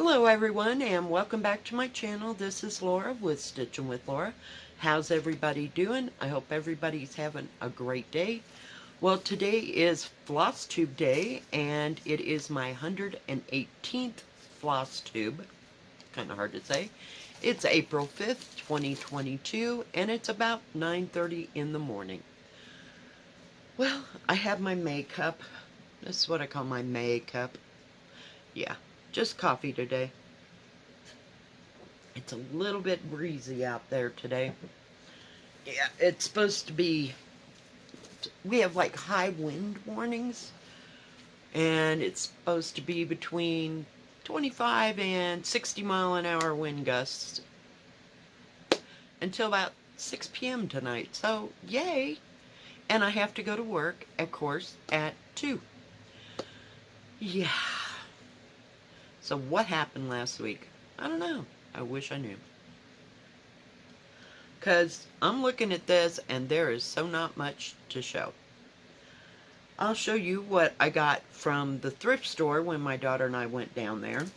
Hello everyone and welcome back to my channel. This is Laura with Stitching with Laura. How's everybody doing? I hope everybody's having a great day. Well, today is Flosstube Day and it is my 118th Flosstube. Kind of hard to say. It's April 5th, 2022 and it's about 9:30 in the morning. Well, I have my makeup. This is what I call my makeup. Yeah. Just coffee today. It's a little bit breezy out there today. Yeah, it's supposed to be, we have like high wind warnings, and it's supposed to be between 25 and 60 mile an hour wind gusts until about 6 p.m. tonight. So, yay! And I have to go to work, of course, at 2. Yeah. So what happened last week? I don't know. I wish I knew. Because I'm looking at this and there is so not much to show. I'll show you what I got from the thrift store when my daughter and I went down there.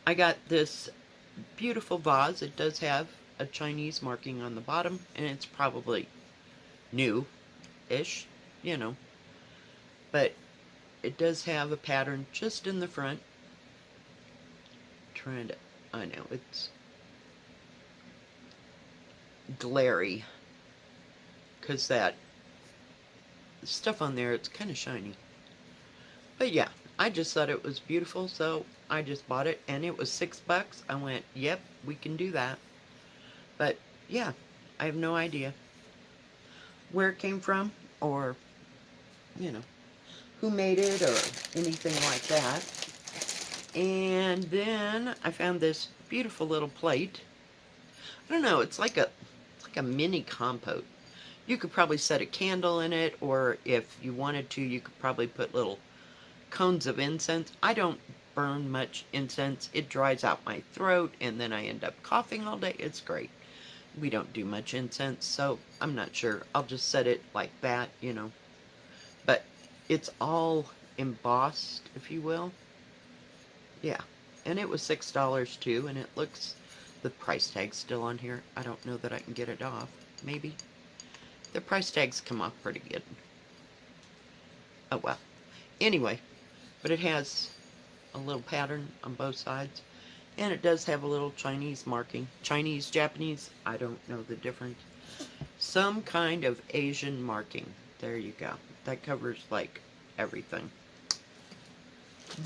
I got this beautiful vase. It does have a Chinese marking on the bottom and it's probably new-ish, you know. But it does have a pattern just in the front. I know, it's glary. Because that stuff on there, it's kind of shiny. But yeah, I just thought it was beautiful, so I just bought it. And it was $6. I went, yep, we can do that. But yeah, I have no idea where it came from or, you know, who made it or anything like that. And then I found this beautiful little plate. I don't know, it's like a mini compote. You could probably set a candle in it, or if you wanted to, you could probably put little cones of incense. I don't burn much incense. It dries out my throat, and then I end up coughing all day. It's great. We don't do much incense, so I'm not sure. I'll just set it like that, you know. But it's all embossed, if you will. Yeah, and it was $6 too, and it looks, the price tag's still on here. I don't know that I can get it off. Maybe. The price tags come off pretty good. Oh well. Anyway, but it has a little pattern on both sides, and it does have a little Chinese marking. Chinese, Japanese, I don't know the difference. Some kind of Asian marking. There you go. That covers like everything.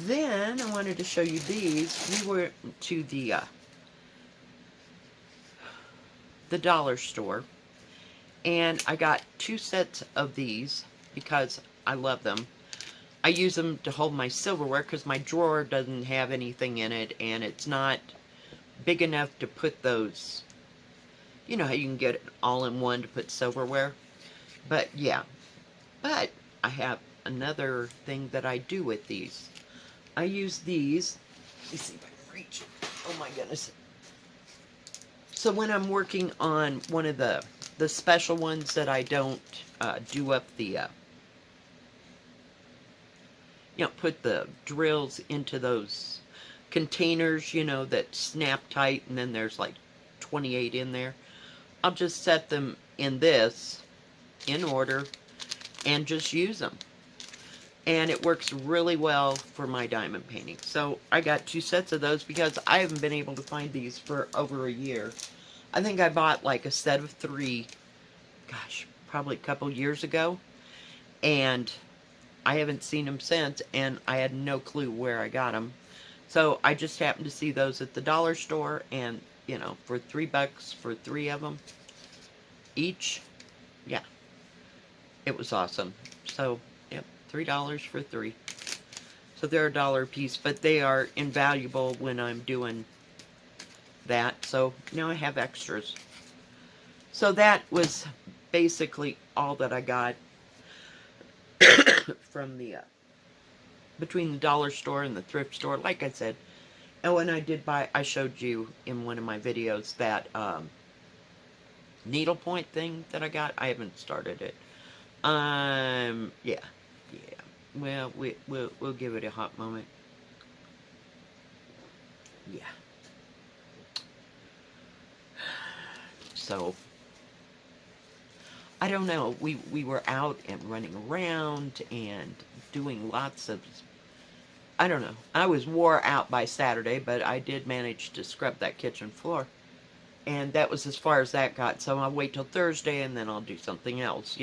Then I wanted to show you these. We were to the dollar store, and I got 2 sets of these because I love them. I use them to hold my silverware because my drawer doesn't have anything in it, and it's not big enough to put those, you know how you can get it all in one to put silverware. But yeah, but I have another thing that I do with these. I use these. Let me see if I can reach. Oh my goodness. So when I'm working on one of the special ones that I don't do up the, you know, put the drills into those containers, you know, that snap tight, and then there's like 28 in there. I'll just set them in this, in order, and just use them. And it works really well for my diamond painting. So I got 2 sets of those because I haven't been able to find these for over a year. I think I bought like a set of 3, gosh, probably a couple years ago. And I haven't seen them since, and I had no clue where I got them. So I just happened to see those at the dollar store, and, you know, for $3 for 3 of them each, yeah, it was awesome. So, yep. $3 for 3. So they're $1 a piece, but they are invaluable when I'm doing that. So now I have extras. So that was basically all that I got from the between the dollar store and the thrift store. Like I said, and when I did buy, I showed you in one of my videos that needlepoint thing that I got. I haven't started it. Yeah. Well, we'll give it a hot moment. yeah. So, I don't know. We were out and running around and doing lots of, I don't know. I was wore out by Saturday, but I did manage to scrub that kitchen floor. And that was as far as that got. So I'll wait till Thursday and then I'll do something else,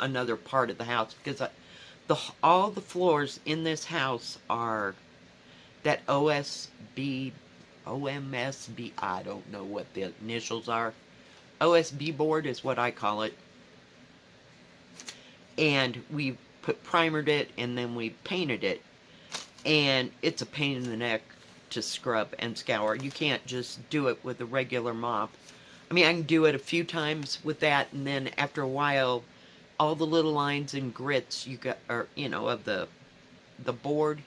another part of the house. Because all the floors in this house are that OMSB, I don't know what the initials are. OSB board is what I call it. And we primered it and then we painted it. And it's a pain in the neck to scrub and scour. You can't just do it with a regular mop. I mean, I can do it a few times with that, and then after a while, all the little lines and grits of the board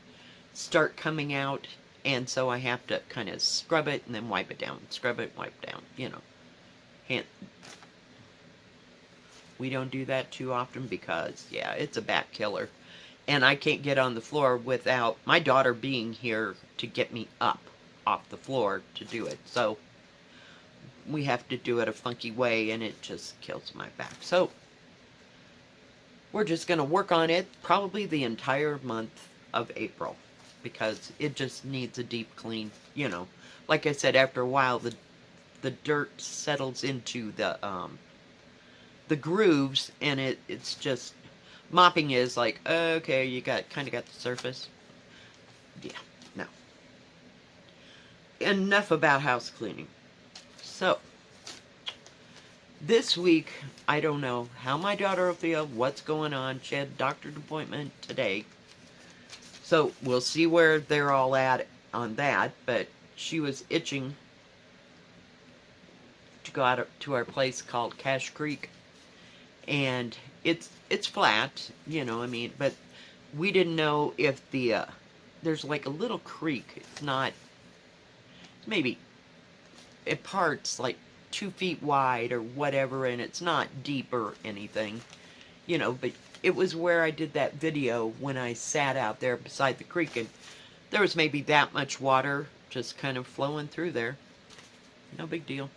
start coming out, and so I have to kind of scrub it and then wipe it down. Scrub it, wipe it down, We don't do that too often because, yeah, it's a back killer. And I can't get on the floor without my daughter being here to get me up off the floor to do it. So we have to do it a funky way, and it just kills my back. So we're just going to work on it probably the entire month of April because it just needs a deep clean. Like I said, after a while the dirt settles into the grooves, and it's just mopping is like, okay, you kind of got the surface. Yeah, no. Enough about house cleaning. So, this week, I don't know how my daughter will feel, what's going on. She had a doctor's appointment today. So, we'll see where they're all at on that. But she was itching to go out to our place called Cache Creek. And it's flat, but we didn't know if there's like a little creek. It's not, maybe it parts like 2 feet wide or whatever, and it's not deep or anything, but it was where I did that video when I sat out there beside the creek, and there was maybe that much water just kind of flowing through there. No big deal.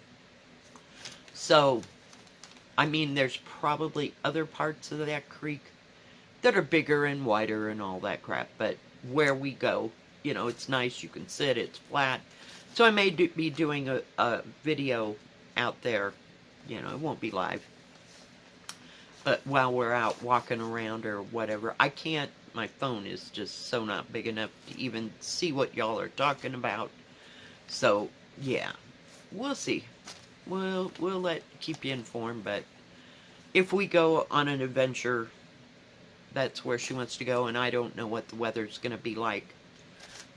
So, I mean, there's probably other parts of that creek that are bigger and wider and all that crap, but where we go, it's nice, you can sit, it's flat. So I may be doing a video out there, it won't be live. But while we're out walking around or whatever, I can't, my phone is just so not big enough to even see what y'all are talking about. So, yeah, we'll see. We'll keep you informed, but if we go on an adventure, that's where she wants to go, and I don't know what the weather's going to be like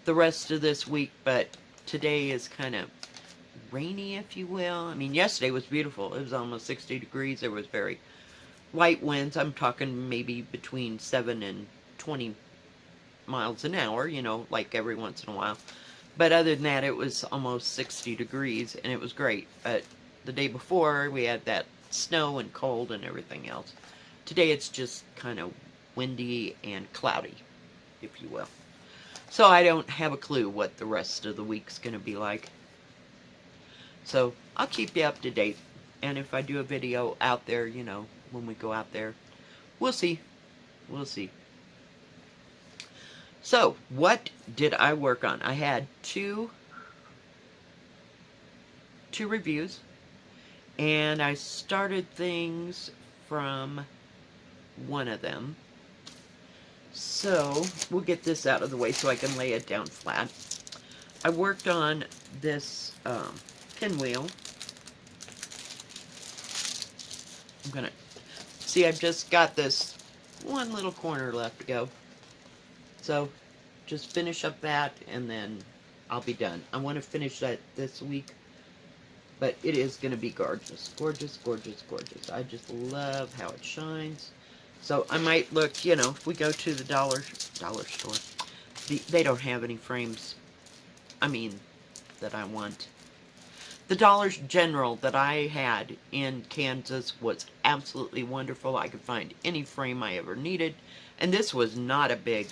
the rest of this week, but today is kind of rainy, if you will. I mean, yesterday was beautiful. It was almost 60 degrees. There was very light winds. I'm talking maybe between 7 and 20 miles an hour, like every once in a while. But other than that, it was almost 60 degrees, and it was great. But the day before, we had that snow and cold and everything else. Today, it's just kind of windy and cloudy, if you will. So I don't have a clue what the rest of the week's going to be like. So I'll keep you up to date. And if I do a video out there, when we go out there, we'll see. We'll see. So, what did I work on? I had two reviews, and I started things from one of them. So, we'll get this out of the way so I can lay it down flat. I worked on this pinwheel. I'm gonna see, I've just got this one little corner left to go. So, just finish up that, and then I'll be done. I want to finish that this week, but it is going to be gorgeous. Gorgeous, gorgeous, gorgeous. I just love how it shines. So, I might look, if we go to the dollar store, they don't have any frames, that I want. The Dollar General that I had in Kansas was absolutely wonderful. I could find any frame I ever needed, and this was not a big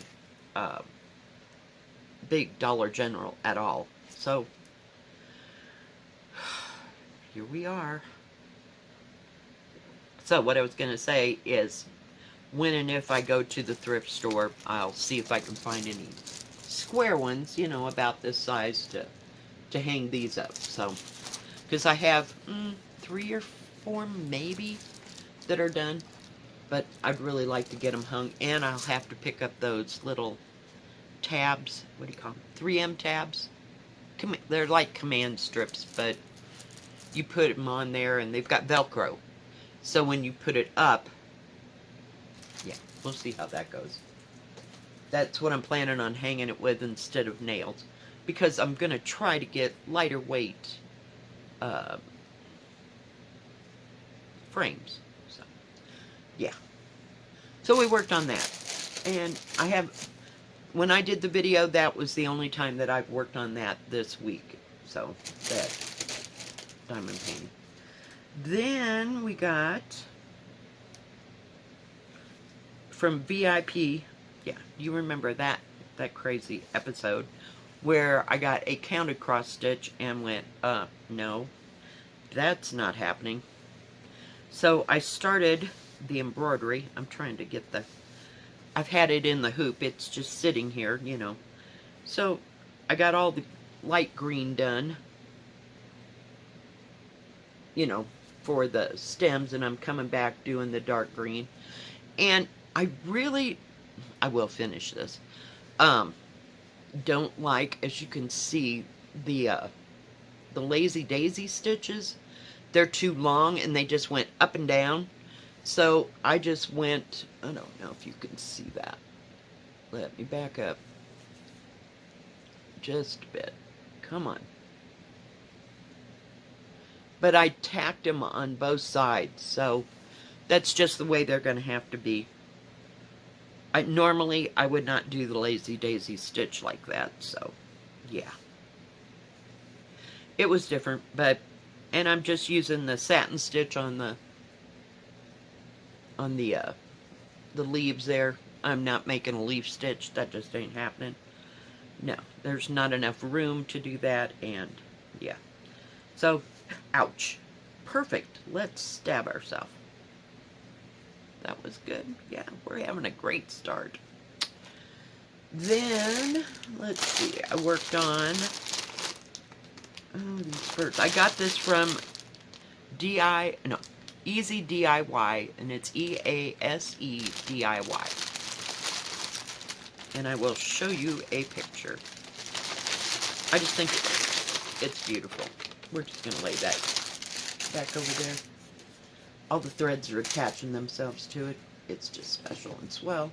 Dollar General at all. So, here we are. So, what I was going to say is, when and if I go to the thrift store, I'll see if I can find any square ones, you know, about this size to hang these up. So, because I have 3 or 4 maybe that are done, but I'd really like to get them hung, and I'll have to pick up those little tabs. What do you call them? 3M tabs. They're like command strips, but you put them on there, and they've got Velcro. So when you put it up, yeah, we'll see how that goes. That's what I'm planning on hanging it with instead of nails, because I'm going to try to get lighter weight frames. So, yeah. So we worked on that. And when I did the video, that was the only time that I've worked on that this week. So, that diamond painting. Then we got from VIP, yeah, you remember that crazy episode where I got a counted cross stitch and went, no, that's not happening. So I started the embroidery. I'm trying to get I've had it in the hoop. It's just sitting here, you know. So I got all the light green done, you know, for the stems, and I'm coming back doing the dark green. And I will finish this. Don't like, as you can see, the lazy daisy stitches. They're too long and they just went up and down. So I just went, I don't know if you can see that. Let me back up just a bit. Come on. But I tacked them on both sides, so that's just the way they're going to have to be. Normally, I would not do the lazy daisy stitch like that, so yeah. It was different, and I'm just using the satin stitch on the leaves there. I'm not making a leaf stitch. That just ain't happening. No, there's not enough room to do that, and yeah. So, ouch. Perfect. Let's stab ourselves. That was good. Yeah, we're having a great start. Then, let's see, I worked on, these birds. I got this from Easy DIY, and it's EASE DIY. And I will show you a picture. I just think it's beautiful. We're just going to lay that back over there. All the threads are attaching themselves to it. It's just special and swell.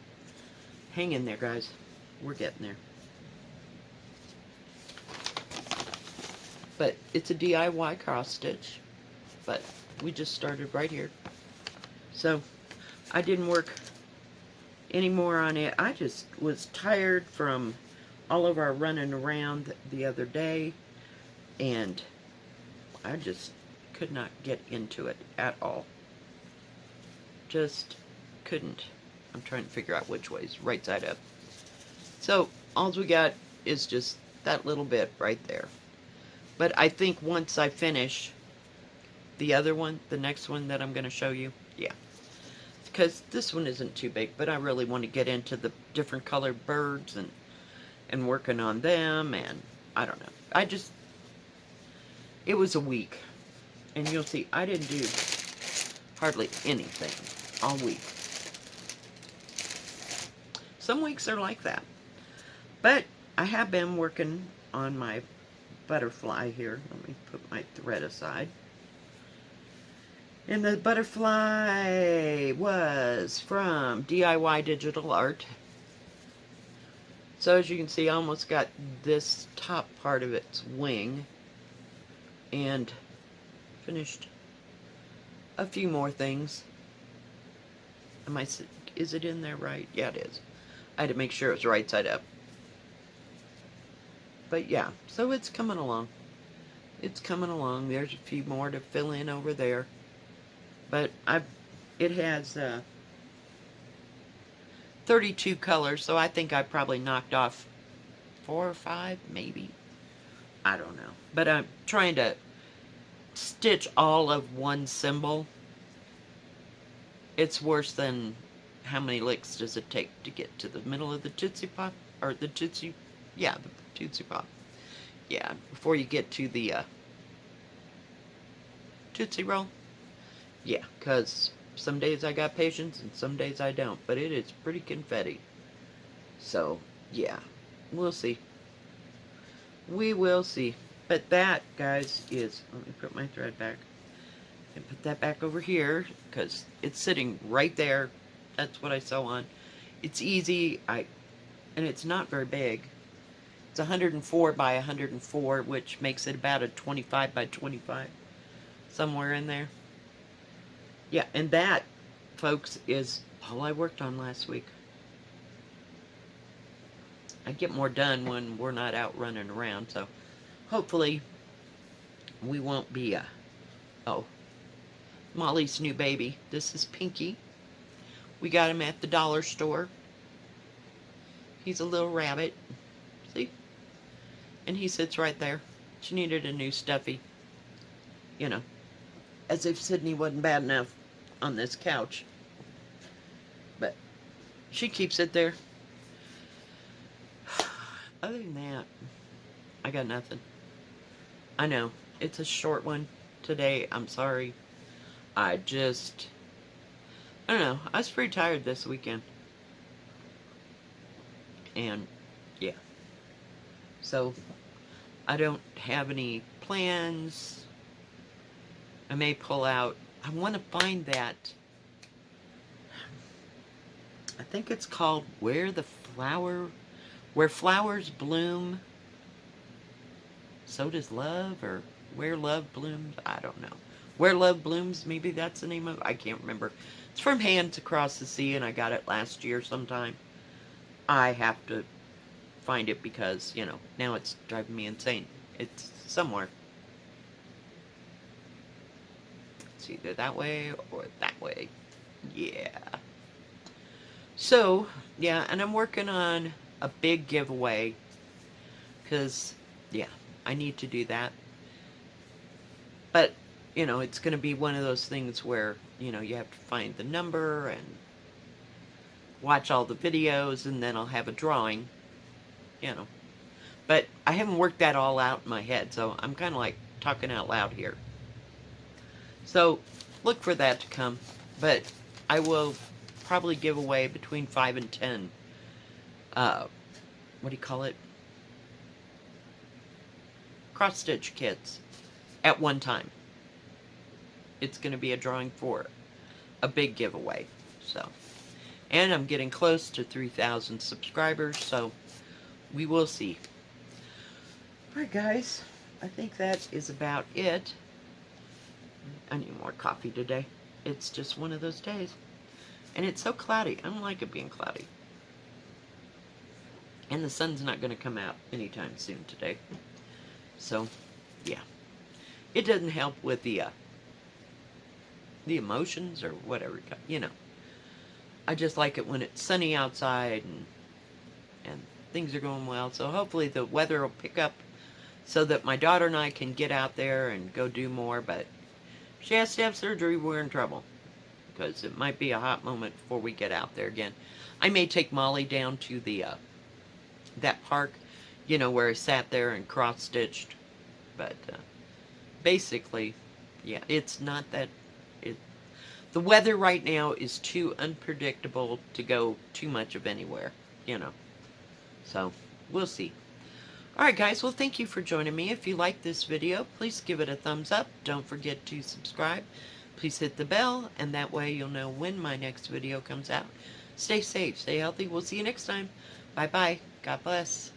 Hang in there, guys. We're getting there. But it's a DIY cross stitch. But we just started right here. So I didn't work any more on it. I just was tired from all of our running around the other day. And I just could not get into it at all. Just couldn't. I'm trying to figure out which way's right side up. So all we got is just that little bit right there. But I think once I finish the other one, the next one that I'm going to show you, yeah. Because this one isn't too big, but I really want to get into the different colored birds and working on them, and I don't know. It was a week. And you'll see, I didn't do hardly anything all week. Some weeks are like that. But I have been working on my butterfly here. Let me put my thread aside. And the butterfly was from DIY Digital Art. So as you can see, I almost got this top part of its wing. And finished a few more things. Is it in there right? Yeah, it is. I had to make sure it was right side up. But yeah, so it's coming along. It's coming along. There's a few more to fill in over there. But it has 32 colors, so I think I probably knocked off 4 or 5, maybe. I don't know. But I'm trying to stitch all of one symbol. It's worse than how many licks does it take to get to the middle of the Tootsie Pop? Or the Tootsie, yeah, the Tootsie Pop. Yeah, before you get to the Tootsie Roll. Yeah, because some days I got patience and some days I don't. But it is pretty confetti. So, yeah, we'll see. We will see. But that, guys, is... Let me put my thread back. And put that back over here, because it's sitting right there. That's what I sew on. It's easy, and it's not very big. It's 104 by 104, which makes it about a 25 by 25. Somewhere in there. Yeah, and that, folks, is all I worked on last week. I get more done when we're not out running around, so hopefully we won't be, oh, Molly's new baby. This is Pinky. We got him at the dollar store. He's a little rabbit. See? And he sits right there. She needed a new stuffy. You know, as if Sydney wasn't bad enough on this couch. But she keeps it there. Other than that, I got nothing. I know, it's a short one today. I'm sorry. I don't know. I was pretty tired this weekend. And, yeah. So, I don't have any plans. I may pull out. I want to find that. I think it's called Where Flowers Bloom, So Does Love, or Where Love Blooms. I don't know. Where Love Blooms, maybe that's the name of it. I can't remember. It's from Hands Across the Sea, and I got it last year sometime. I have to find it because, you know, now it's driving me insane. It's somewhere. It's either that way or that way. Yeah. So, yeah, and I'm working on a big giveaway because, yeah, I need to do that. But, you know, it's going to be one of those things where, you know, you have to find the number and watch all the videos, and then I'll have a drawing, you know. But I haven't worked that all out in my head, so I'm kind of like talking out loud here. So, look for that to come. But I will probably give away between 5 and 10 what do you call it? Cross-stitch kits at one time. It's going to be a drawing for a big giveaway. So, and I'm getting close to 3,000 subscribers, so we will see. Alright, guys. I think that is about it. I need more coffee today. It's just one of those days. And it's so cloudy. I don't like it being cloudy. And the sun's not going to come out anytime soon today. So, yeah. It doesn't help with the emotions or whatever, you know. I just like it when it's sunny outside and things are going well. So hopefully the weather will pick up so that my daughter and I can get out there and go do more. But if she has to have surgery, we're in trouble. Because it might be a hot moment before we get out there again. I may take Molly down to the that park, you know, where I sat there and cross-stitched. But basically, yeah, it's not that... The weather right now is too unpredictable to go too much of anywhere, you know. So, we'll see. Alright guys, well thank you for joining me. If you like this video, please give it a thumbs up. Don't forget to subscribe. Please hit the bell, and that way you'll know when my next video comes out. Stay safe, stay healthy. We'll see you next time. Bye-bye. God bless.